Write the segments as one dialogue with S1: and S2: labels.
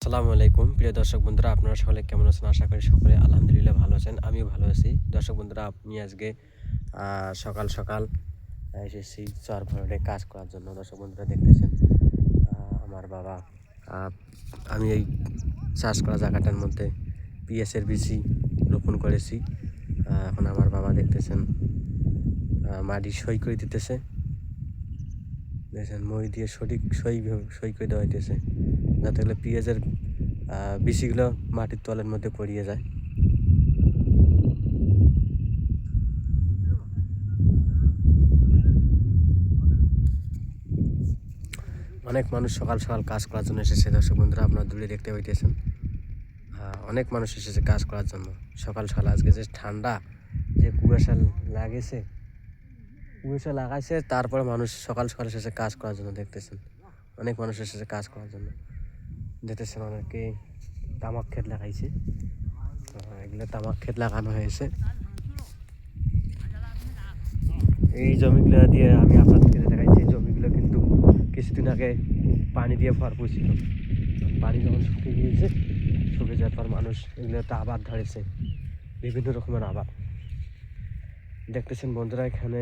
S1: আসসালামু আলাইকুম প্রিয় দর্শক বন্ধুরা, আপনারা সকলে কেমন আছেন? আশা করি সকলে আলহামদুলিল্লাহ ভালো আছেন। আমিও ভালো আছি। দর্শক বন্ধুরা, আমি আজকে সকাল সকাল এসেছি চর ভরাটে কাজ করার জন্য। দর্শক বন্ধুরা দেখতেছেন আমার বাবা, আমি এই চাষ করা জায়গাটার মধ্যে পিএসের বিচি রোপণ করেছি। এখন আমার বাবা দেখতেছেন মাটি সই করে দিতেছে। দেখছেন মই দিয়ে সঠিক সই করে দেওয়া হইতেছে, যাতে হলে পেঁয়াজের বিচিগুলো মাটির তলের মধ্যে পড়িয়ে যায়। অনেক মানুষ সকাল সকাল কাজ করার জন্য এসেছে। দর্শক বন্ধুরা, আপনারা দূরে দেখতে পাইতেছেন অনেক মানুষ এসেছে কাজ করার জন্য সকাল সকাল। আজকে যে ঠান্ডা, যে কুয়াশা লাগাইছে, তারপরে মানুষ সকাল সকাল এসেছে কাজ করার জন্য। দেখতেছেন অনেক মানুষ এসেছে কাজ করার জন্য। দেখতেছেন অনেকে তামাক ক্ষেত লাগাইছে। এগুলো তামাক ক্ষেত লাগানো হয়েছে। এই জমিগুলো দিয়ে আমি আপনাদেরকে দেখাইছি। এই জমিগুলো কিন্তু কিছুদিন আগে পানি দিয়ে ভরপুর ছিল। পানি যখন শুকিয়ে গিয়েছে, শুকিয়ে যাওয়ার পর মানুষ এগুলোতে আবাদ ধরেছে, বিভিন্ন রকমের আবাদ। দেখতেছেন বন্ধুরা, এখানে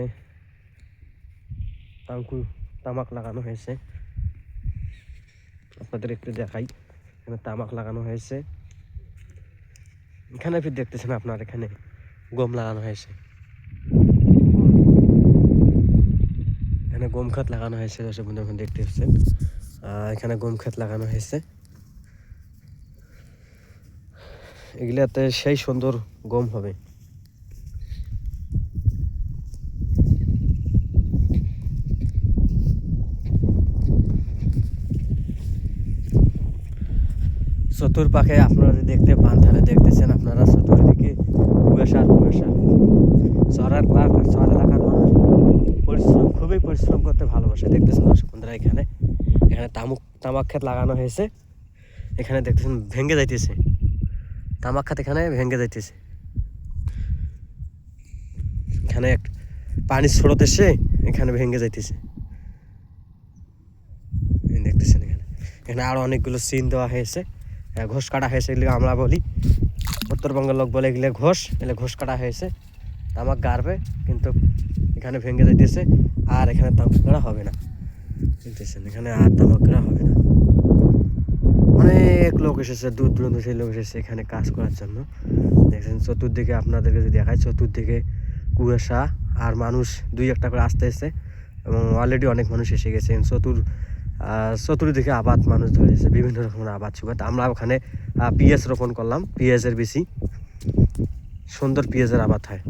S1: তামাক লাগানো হয়েছে। আপনাদের একটু দেখাই, এখানে তামাক লাগানো হয়েছে। এখানে ফির দেখতেছেন আপনার, এখানে গম লাগানো হয়েছে। এখানে গম খাত লাগানো হয়েছে। দর্শক বন্ধু এখন দেখতে পাচ্ছেন এখানে গম খাত লাগানো হয়েছে। এগুলাতে সেই সুন্দর গম হবে। চতুর্পাশে আপনারা যদি দেখতে পান, তাহলে দেখতেছেন আপনারা চতুর্দিকে কুয়াশা কুয়াশা। চর এলাকার মানুষ খুবই পরিশ্রম করতে ভালোবাসে। দেখতেছেন দর্শক বন্ধুরা, এখানে তামাক ক্ষেত লাগানো হয়েছে। এখানে দেখতেছেন ভেঙে যাইতেছে তামাক ক্ষেত, এখানে ভেঙে যাইতেছে। এখানে পানির স্রোত এসে এখানে ভেঙে যাইতেছে। দেখতেছেন এখানে আরো অনেকগুলো সিন দেওয়া হয়েছে, ঘোষ কাটা হয়েছে। এগুলো আমরা বলি, উত্তরবঙ্গের লোক বলে এগুলো ঘোষ। এগুলো ঘোষ কাটা হয়েছে, তামাক গাড়বে, কিন্তু এখানে ভেঙে যাইতেছে। আর এখানে তামাক গাড়া হবে না। দেখতেছেন এখানে আর তামাক গাড়া হবে না। অনেক লোক এসেছে, দূর দূরান্ত সেই লোক এসেছে এখানে কাজ করার জন্য। দেখছেন চতুর্দিকে, আপনাদেরকে যদি দেখায়, চতুর্দিকে কুয়াশা আর মানুষ দুই একটা করে আসতে এসেছে, এবং অলরেডি অনেক মানুষ এসে গেছে। চতুর্দিকে আবাদ মানুষ ধরেছে, বিভিন্ন রকমের আবাদ ছিল। আমরা ওখানে পেঁয়াজ রোপণ করলাম, পেঁয়াজের বেশি সুন্দর পেঁয়াজের আবাদ হয়।